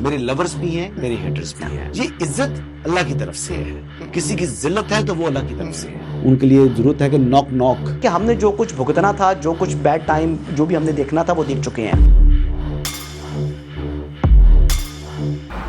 मेरे लवर्स भी हैं, मेरे हेटर्स भी हैं। ये इज्जत अल्लाह की तरफ से है, किसी की जिल्लत है तो वो अल्लाह की तरफ से है। उनके लिए जरूरत है कि नॉक नॉक कि हमने जो कुछ भुगतना था, जो कुछ बैड टाइम जो भी हमने देखना था वो देख चुके हैं।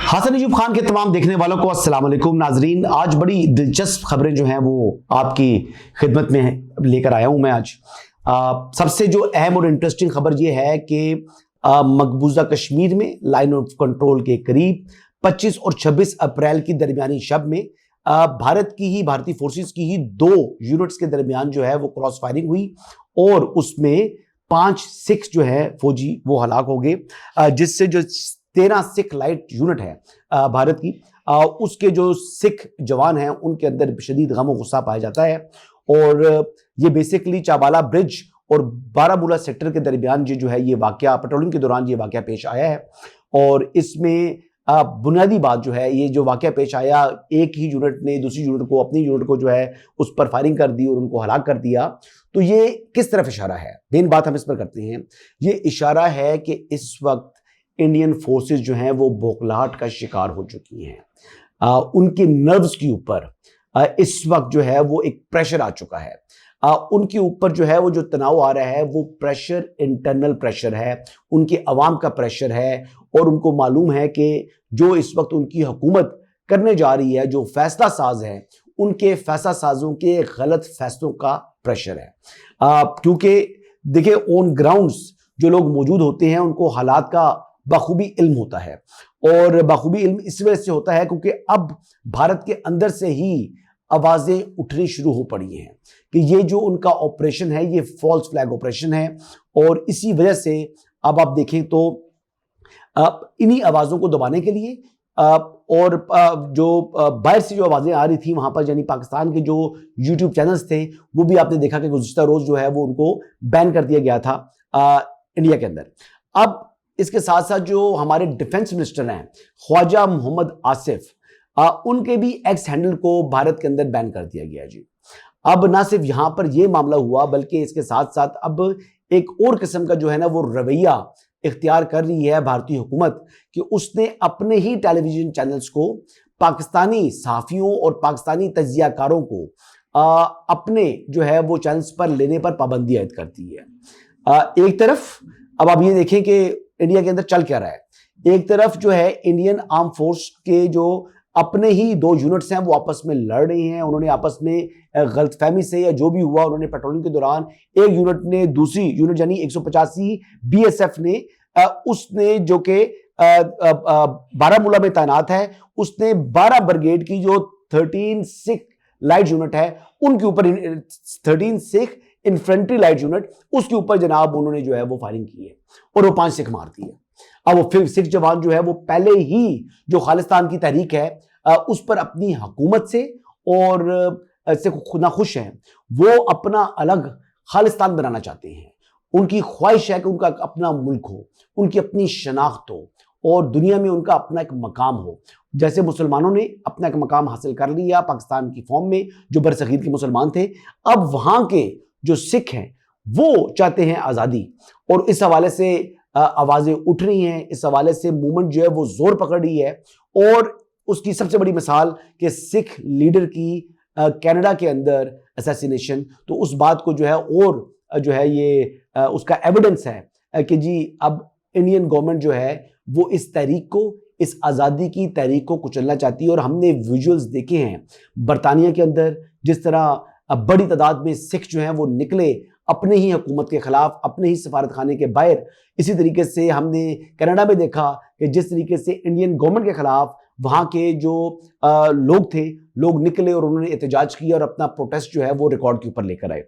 हसन अयूब खान के तमाम देखने वालों को अस्सलाम वालेकुम नाजरीन। आज बड़ी दिलचस्प खबरें जो हैं वो आपकी खिदमत में लेकर आया हूं मैं आज। सबसे जो अहम और इंटरेस्टिंग खबर ये है कि मकबूजा कश्मीर में लाइन ऑफ कंट्रोल के करीब 25 और 26 अप्रैल की दरमियानी शब में भारतीय फोर्सेस की ही 2 यूनिट्स के दरमियान जो है वो क्रॉस फायरिंग हुई और उसमें 5 सिख जो है फौजी वो हलाक हो गए, जिससे जो 13 सिख लाइट यूनिट है भारत की, उसके जो सिख जवान हैं उनके अंदर शदीद गम और गुस्सा पाया जाता है। और ये बेसिकली चाबाला ब्रिज और बारामूला सेक्टर के दरमियान जो है ये वाकया पेट्रोलिंग के दौरान ये वाकया पेश आया है। और इसमें बुनियादी बात जो है, ये जो वाकया पेश आया, एक ही यूनिट ने दूसरी यूनिट को, अपनी यूनिट को जो है उस पर फायरिंग कर दी और उनको हलाक कर दिया। तो ये किस तरफ इशारा है, मेन बात हम इस पर करते हैं। ये इशारा है कि इस वक्त इंडियन फोर्सेस जो हैं वो बौखलाहट का शिकार हो चुकी हैं। उनके नर्व्स के ऊपर इस वक्त जो है वो एक प्रेशर आ चुका है। उनके ऊपर जो है वो जो तनाव आ रहा है वो प्रेशर इंटरनल प्रेशर है, उनके अवाम का प्रेशर है। और उनको मालूम है कि जो इस वक्त उनकी हुकूमत करने जा रही है, जो फैसला साज है, उनके फैसला साजों के गलत फैसलों का प्रेशर है। क्योंकि देखिए ऑन ग्राउंड्स जो लोग मौजूद होते हैं उनको हालात का बखूबी इल्म होता है। और बखूबी इल्म इस वजह से होता है क्योंकि अब भारत के अंदर से ही आवाजें उठनी शुरू हो पड़ी हैं कि ये जो उनका ऑपरेशन है ये फॉल्स फ्लैग ऑपरेशन है। और इसी वजह से अब आप देखें तो इन्हीं आवाजों को दबाने के लिए और जो बाहर से जो आवाजें आ रही थी वहां पर, यानी पाकिस्तान के जो यूट्यूब चैनल्स थे, वो भी आपने देखा कि गुज़िश्ता रोज जो है वो उनको बैन कर दिया गया था इंडिया के अंदर। अब इसके साथ साथ जो हमारे डिफेंस मिनिस्टर हैं ख्वाजा मोहम्मद आसिफ, उनके भी एक्स हैंडल को भारत के अंदर बैन कर दिया गया जी। अब ना सिर्फ यहां पर यह मामला हुआ बल्कि इसके साथ साथ अब एक और किस्म का जो है ना वो रवैया इख्तियार कर रही है भारतीय हुकूमत कि उसने अपने ही टेलीविजन चैनल्स को पाकिस्तानी सहाफियों और पाकिस्तानी तज्जियाकारों को अपने जो है वो चैनल्स पर लेने पर पाबंदी आयद कर दी है। एक तरफ अब आप ये देखें कि इंडिया के अंदर चल क्या रहा है। एक तरफ जो है इंडियन आर्म फोर्स के जो अपने ही 2 यूनिट्स हैं वो आपस में लड़ रही हैं। उन्होंने आपस में गलतफहमी से या जो भी हुआ, उन्होंने पेट्रोलिंग के दौरान एक यूनिट ने दूसरी यूनिट यानी 185 बीएसएफ ने उसने जो कि बारामूला में तैनात है, उसने 12 ब्रिगेड की जो 13 सिख लाइट यूनिट है उनके ऊपर 13 सिख इन्फेंट्री लाइट यूनिट, उसके ऊपर जनाब उन्होंने जो है वो फायरिंग की है और वो 5 सिख मार दिए। अब वो फिर सिख जवान जो है वो पहले ही जो खालिस्तान की तहरीक है उस पर अपनी हुकूमत से और से नाखुश हैं। वो अपना अलग खालिस्तान बनाना चाहते हैं। उनकी ख्वाहिश है कि उनका अपना मुल्क हो, उनकी अपनी शनाख्त हो और दुनिया में उनका अपना एक मकाम हो। जैसे मुसलमानों ने अपना एक मकाम हासिल कर लिया पाकिस्तान की फॉर्म में, जो बरसगीर के मुसलमान थे, अब वहां के जो सिख हैं वो चाहते हैं आज़ादी। और इस हवाले से आवाजें उठ रही हैं, इस हवाले से मूवमेंट जो है वो जोर पकड़ रही है। और उसकी सबसे बड़ी मिसाल कि सिख लीडर की कनाडा के अंदर असैसिनेशन, तो उस बात को जो है और जो है ये उसका एविडेंस है कि जी अब इंडियन गवर्नमेंट जो है वो इस तहरीक को, इस आज़ादी की तहरीक को कुचलना चाहती है। और हमने विजुअल्स देखे हैं बरतानिया के अंदर जिस तरह बड़ी तादाद में सिख जो हैं वो निकले अपने ही हुकूमत के खिलाफ, अपने ही सफारत खाने के बाहर। इसी तरीके से हमने कनाडा में देखा कि जिस तरीके से इंडियन गवर्नमेंट के खिलाफ वहां के जो लोग थे, लोग निकले और उन्होंने एहतजाज किया और अपना प्रोटेस्ट जो है वो रिकॉर्ड के ऊपर लेकर आए।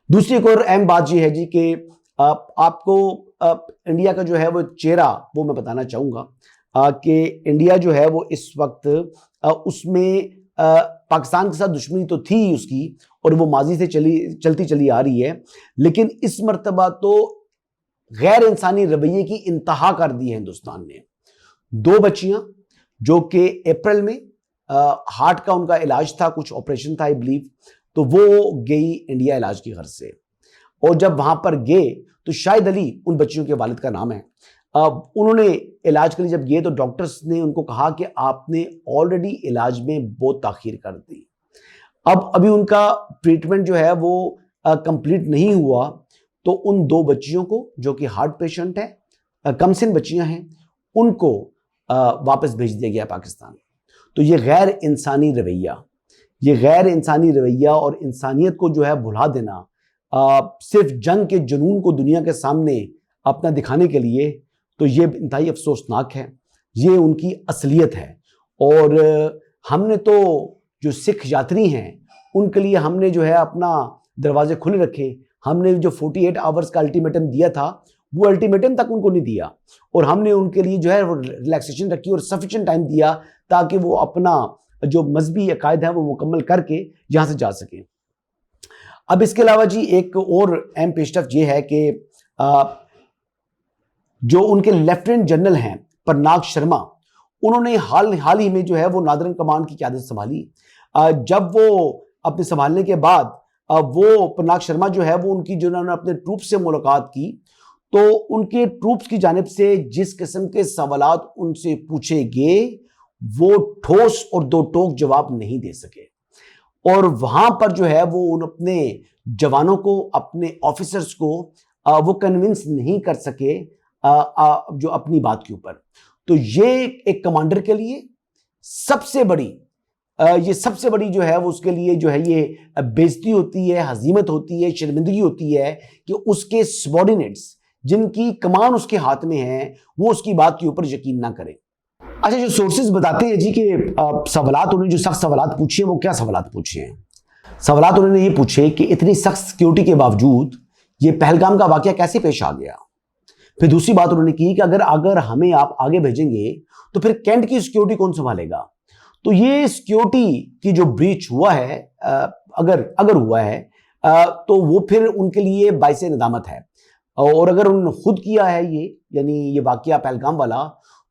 दूसरी एक और अहम बात यह है जी कि आपको इंडिया का जो है वो चेहरा वो मैं बताना चाहूंगा कि इंडिया जो है वो इस वक्त उसमें पाकिस्तान के साथ दुश्मनी तो थी उसकी और वो माजी से चलती चली आ रही है, लेकिन इस मर्तबा तो गैर इंसानी रवैये की इंतहा कर दी है हिंदुस्तान ने। 2 बच्चियां जो कि अप्रैल में हार्ट का उनका इलाज था, कुछ ऑपरेशन था आई बिलीव, तो वो गई इंडिया इलाज की गर्ज से। और जब वहां पर गए तो शाहिद अली उन बच्चियों के वालिद का नाम है, उन्होंने इलाज के लिए जब गए तो डॉक्टर्स ने उनको कहा कि आपने ऑलरेडी इलाज में बहुत ताखीर कर दी, अब अभी उनका ट्रीटमेंट जो है वो कंप्लीट नहीं हुआ। तो उन 2 बच्चियों को जो कि हार्ट पेशेंट है, कमसिन बच्चियां हैं, उनको वापस भेज दिया गया पाकिस्तान। तो ये गैर इंसानी रवैया और इंसानियत को जो है भुला देना, सिर्फ जंग के जुनून को दुनिया के सामने अपना दिखाने के लिए, तो ये इंतहाई अफसोसनाक है। ये उनकी असलियत है। और हमने तो जो सिख यात्री हैं उनके लिए हमने जो है अपना दरवाजे खुले रखे। हमने जो 48 आवर्स का अल्टीमेटम दिया था वो अल्टीमेटम तक उनको नहीं दिया, और हमने उनके लिए जो है रिलैक्सेशन रखी और सफिशिएंट टाइम दिया ताकि वो अपना जो मजहबी अकायद है वो मुकम्मल करके यहां से जा सके। अब इसके अलावा जी एक और अहम पेशरफ्त ये है कि जो उनके लेफ्टिनेंट जनरल हैं परनाग शर्मा, उन्होंने हाल ही में जो है वो नादरन कमांड की क़यादत संभाली। जब वो अपने संभालने के बाद वो परनाग शर्मा जो है वो उनकी जो उन्होंने अपने ट्रूप्स से मुलाकात की, तो उनके ट्रूप्स की जानिब से जिस किस्म के सवालात उनसे पूछे गए वो ठोस और दो टोक जवाब नहीं दे सके, और वहां पर जो है वो उन अपने जवानों को, अपने ऑफिसर्स को वो कन्विंस नहीं कर सके जो अपनी बात के ऊपर। तो ये एक कमांडर के लिए सबसे बड़ी जो है वो उसके लिए जो है ये बेइज्जती होती है, हजीमत होती है, शर्मिंदगी होती है कि उसके सबॉर्डिनेट्स जिनकी कमान उसके हाथ में है वो उसकी बात के ऊपर यकीन ना करें। अच्छा, जो सोर्सेज बताते हैं जी कि सवालात उन्होंने जो सख्त सवालात पूछे हैं वो क्या सवालात पूछे हैं? सवालात उन्होंने ये पूछे कि इतनी सख्त सिक्योरिटी के बावजूद ये पहलगाम का वाकया कैसे पेश आ गया। फिर दूसरी बात उन्होंने की कि अगर हमें आप आगे भेजेंगे तो फिर कैंट की सिक्योरिटी कौन संभालेगा। तो ये सिक्योरिटी की जो ब्रीच हुआ है, अगर हुआ है तो वो फिर उनके लिए बाइसे नदामत है, और अगर उन्होंने खुद किया है ये, यानी ये वाकया पहलगाम वाला,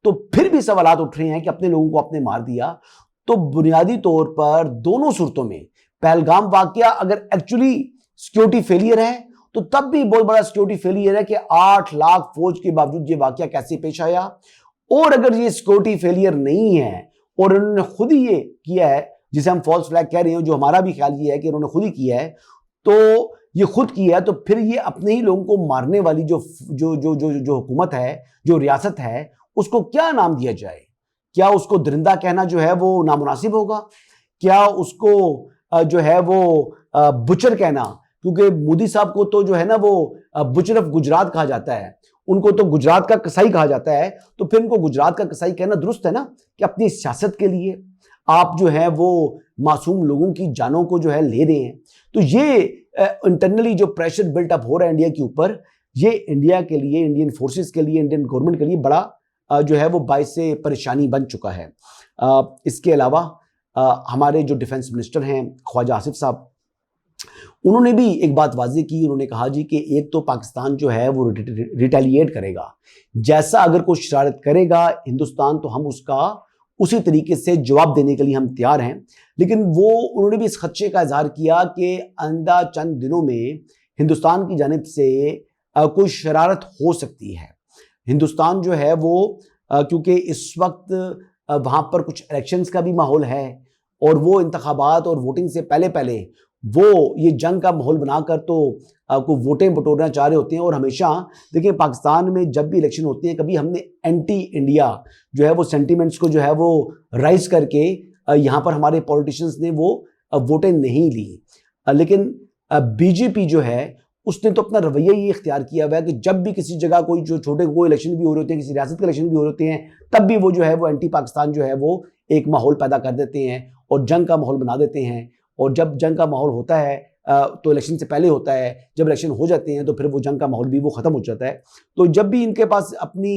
तो फिर भी सवालात उठ रहे हैं कि अपने लोगों को आपने मार दिया। तो बुनियादी तौर पर दोनों सूरतों में पहलगाम वाकया अगर एक्चुअली सिक्योरिटी फेलियर है तो तब भी बहुत बड़ा सिक्योरिटी फेलियर है कि 8 लाख फौज के बावजूद ये वाकया कैसे पेश आया। और अगर ये सिक्योरिटी फेलियर नहीं है और उन्होंने खुद ही ये किया है, जिसे हम फॉल्स फ्लैग कह रहे हैं, जो हमारा भी ख्याल ये है कि उन्होंने खुद ही किया है, तो ये खुद किया है, तो फिर ये अपने ही लोगों को मारने वाली जो हुकूमत है, जो रियासत है, उसको क्या नाम दिया जाए? क्या उसको दरिंदा कहना जो है वो नामुनासिब होगा? क्या उसको जो है वो बुचर कहना, क्योंकि मोदी साहब को तो जो है ना वो बुचर ऑफ गुजरात कहा जाता है, उनको तो गुजरात का कसाई कहा जाता है, तो फिर उनको गुजरात का कसाई कहना दुरुस्त है ना? कि अपनी सियासत के लिए आप जो है वो मासूम लोगों की जानों को जो है ले रहे हैं। तो ये इंटरनली जो प्रेशर बिल्ट अप हो रहा है इंडिया के ऊपर, ये इंडिया के लिए, इंडियन फोर्सेस के लिए, इंडियन गवर्नमेंट के लिए बड़ा जो है वो बाइसे परेशानी बन चुका है। इसके अलावा हमारे जो डिफेंस मिनिस्टर हैं ख्वाजा आसिफ साहब, उन्होंने भी एक बात वाज़ेह की। उन्होंने कहा जी कि एक तो पाकिस्तान जो है वो रिटेलिएट करेगा, जैसा अगर कोई शरारत करेगा हिंदुस्तान तो हम उसका उसी तरीके से जवाब देने के लिए हम तैयार हैं। लेकिन वो उन्होंने भी इस खदशे का इजहार किया कि आइंदा चंद दिनों में हिंदुस्तान की जानिब से कोई शरारत हो सकती है। हिंदुस्तान जो है वो क्योंकि इस वक्त वहाँ पर कुछ इलेक्शंस का भी माहौल है, और वो इंतखाबात और वोटिंग से पहले वो ये जंग का माहौल बनाकर तो को वोटें बटोरना चाह रहे होते हैं। और हमेशा देखिए पाकिस्तान में जब भी इलेक्शन होते हैं, कभी हमने एंटी इंडिया जो है वो सेंटीमेंट्स को जो है वो राइज करके यहाँ पर हमारे पॉलिटिशियंस ने वो वोटें नहीं ली। लेकिन बीजेपी जो है उसने तो अपना रवैया ये इख्तियार किया हुआ है कि जब भी किसी जगह कोई जो छोटे कोई इलेक्शन भी हो रहे होते हैं, किसी रियासत के इलेक्शन भी हो रहे होते हैं, तब भी वो जो है वो एंटी पाकिस्तान जो है वो एक माहौल पैदा कर देते हैं और जंग का माहौल बना देते हैं। और जब जंग का माहौल होता है तो इलेक्शन से पहले होता है, जब इलेक्शन हो जाते हैं तो फिर वो जंग का माहौल भी वो ख़त्म हो जाता है। तो जब भी इनके पास अपनी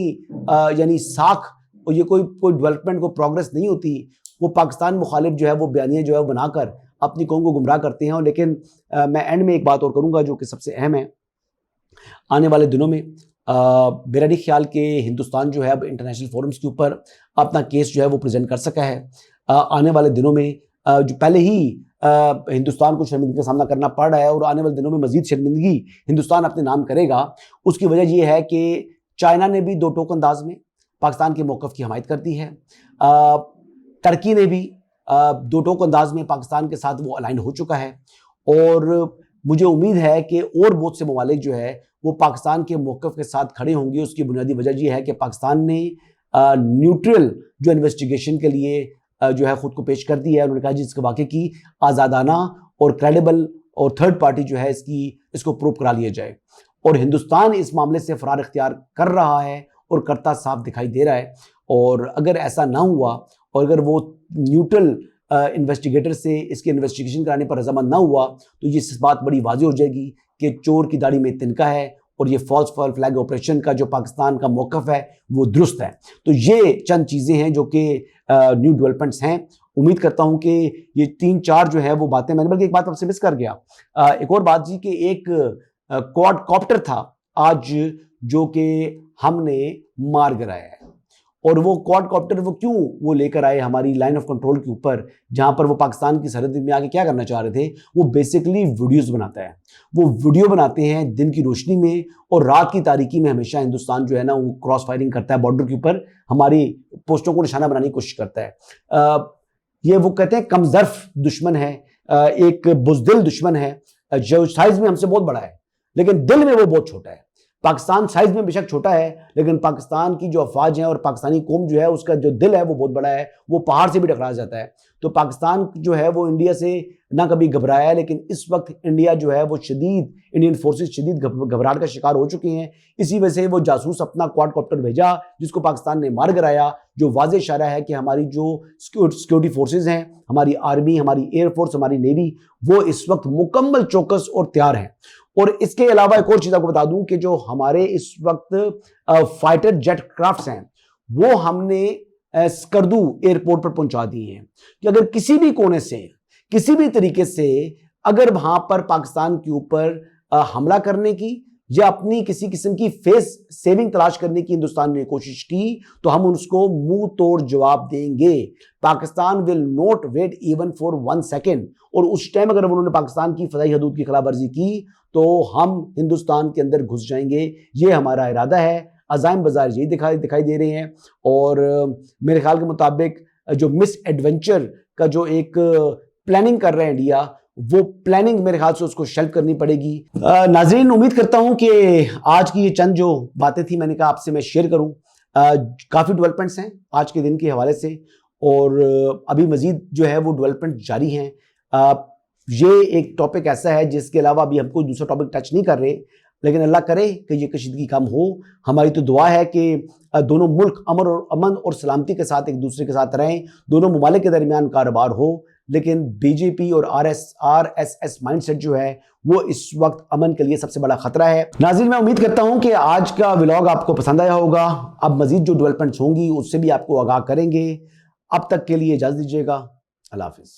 यानी साख और ये कोई डेवलपमेंट को प्रोग्रेस नहीं होती, वो पाकिस्तान मुखालिफ जो है वो बयानियाँ जो है वो बनाकर अपनी कौम को गुमराह करते हैं। और लेकिन मैं एंड में एक बात और करूँगा जो कि सबसे अहम है, आने वाले दिनों में मेरा नहीं ख्याल कि हिंदुस्तान जो है अब इंटरनेशनल फोरम्स के ऊपर अपना केस जो है वो प्रेजेंट कर सका है। आने वाले दिनों में जो पहले ही हिंदुस्तान को शर्मिंदगी का सामना करना पड़ रहा है और आने वाले दिनों में मजीद शर्मिंदगी हिंदुस्तान अपने नाम करेगा, उसकी वजह यह है कि चाइना ने भी दो टोक अंदाज में पाकिस्तान के मौक़िफ़ की हमायत कर दी है। टर्की ने भी दो टोक अंदाज में पाकिस्तान के साथ वो अलाइन हो चुका है और मुझे उम्मीद है कि और बहुत से ममालिक जो है वो पाकिस्तान के मौक़िफ़ के साथ खड़े होंगे। उसकी बुनियादी वजह ये है कि पाकिस्तान ने न्यूट्रल जो इन्वेस्टिगेशन के लिए जो है ख़ुद को पेश कर दी है। उन्होंने कहा जी इसके वाक़े की आज़ादाना और क्रेडिबल और थर्ड पार्टी जो है इसको प्रूव करा लिया जाए। और हिंदुस्तान इस मामले से फ़रार इख्तियार कर रहा है और करता साफ दिखाई दे रहा है। और अगर ऐसा ना हुआ और अगर वो न्यूट्रल इन्वेस्टिगेटर से इसके इन्वेस्टिगेशन कराने पर रजामंद ना हुआ तो ये बात बड़ी वाज़ेह हो जाएगी कि चोर की दाढ़ी में तिनका है और ये फॉल्स फ्लैग ऑपरेशन का जो पाकिस्तान का मौक़िफ़ है वो दुरुस्त है। तो ये चंद चीज़ें हैं जो कि न्यू डेवलपमेंट्स हैं। उम्मीद करता हूं कि ये 3-4 जो है वो बातें, मैंने बल्कि एक बात आपसे मिस कर गया, एक और बात जी कि एक क्वाड कॉप्टर था आज जो कि हमने मार गिराया है। और वो क्वाड कॉप्टर क्यों वो लेकर आए हमारी लाइन ऑफ कंट्रोल के ऊपर जहां पर वो पाकिस्तान की सरहद में आके क्या करना चाह रहे थे? वो बेसिकली वीडियोस बनाता है। वो वीडियो बनाते हैं दिन की रोशनी में और रात की तारीकी में हमेशा हिंदुस्तान जो है ना वो क्रॉस फायरिंग करता है, बॉर्डर के ऊपर हमारी पोस्टों को निशाना बनाने की कोशिश करता है। ये वो कहते हैं कमजर्फ दुश्मन है, एक बुज़दिल दुश्मन है जो साइज में हमसे बहुत बड़ा है लेकिन दिल में वो बहुत छोटा है। पाकिस्तान साइज में बेशक छोटा है लेकिन पाकिस्तान की जो अफवाज हैं और पाकिस्तानी कौम जो है उसका जो दिल है वो बहुत बड़ा है, वो पहाड़ से भी टकरा जाता है। तो पाकिस्तान जो है वो इंडिया से ना कभी घबराया है लेकिन इस वक्त इंडिया जो है वो इंडियन फोर्सेस शदीद घबराहट का शिकार हो चुकी हैं। इसी वजह से वो जासूस अपना क्वाड कॉप्टर भेजा जिसको पाकिस्तान ने मार गिराया, जो वाज़ेह इशारा है कि हमारी जो सिक्योरिटी फोर्सेज हैं, हमारी आर्मी, हमारी एयरफोर्स, हमारी नेवी, वो इस वक्त मुकम्मल चौकस और तैयार हैं। और इसके अलावा एक और चीज़ आपको बता दूं कि जो हमारे इस वक्त फाइटर जेट क्राफ्ट्स हैं वो हमने स्कर्दू एयरपोर्ट पर पहुंचा दिए हैं कि अगर किसी भी कोने से किसी भी तरीके से अगर वहां पर पाकिस्तान के ऊपर हमला करने की या अपनी किसी किस्म की फेस सेविंग तलाश करने की हिंदुस्तान ने कोशिश की तो हम उसको मुंह तोड़ जवाब देंगे। Pakistan will not wait even for 1 second. और उस टाइम अगर उन्होंने पाकिस्तान की फदाई हदूद की खिलाफवर्जी की तो हम हिंदुस्तान के अंदर घुस जाएंगे। ये हमारा इरादा है। अज़ाइम बाजार यही दिखाई दे रहे हैं। और मेरे ख्याल के मुताबिक जो मिस एडवेंचर का जो एक प्लानिंग कर रहे हैं इंडिया, वो प्लानिंग मेरे ख्याल से उसको शेल्फ करनी पड़ेगी। नाजरीन, उम्मीद करता हूं कि आज की ये चंद जो बातें थी मैंने कहा आपसे मैं शेयर करूं। काफ़ी डेवलपमेंट्स हैं आज के दिन के हवाले से और अभी मजीद जो है वो डेवलपमेंट जारी हैं। ये एक टॉपिक ऐसा है जिसके अलावा अभी हम कोई दूसरा टॉपिक टच नहीं कर रहे, लेकिन अल्लाह करे कि ये कशीदगी कम हो। हमारी तो दुआ है कि दोनों मुल्क अमन और सलामती के साथ एक दूसरे के साथ रहें, दोनों ममालिक के दरमियान कारोबार हो। लेकिन बीजेपी और आरएसएस माइंडसेट जो है वो इस वक्त अमन के लिए सबसे बड़ा खतरा है। नाज़रीन, मैं उम्मीद करता हूं कि आज का व्लॉग आपको पसंद आया होगा। अब मजीद जो डेवलपमेंट्स होंगी उससे भी आपको आगाह करेंगे। अब तक के लिए इजाज़त दीजिएगा। अल्लाह हाफिज़।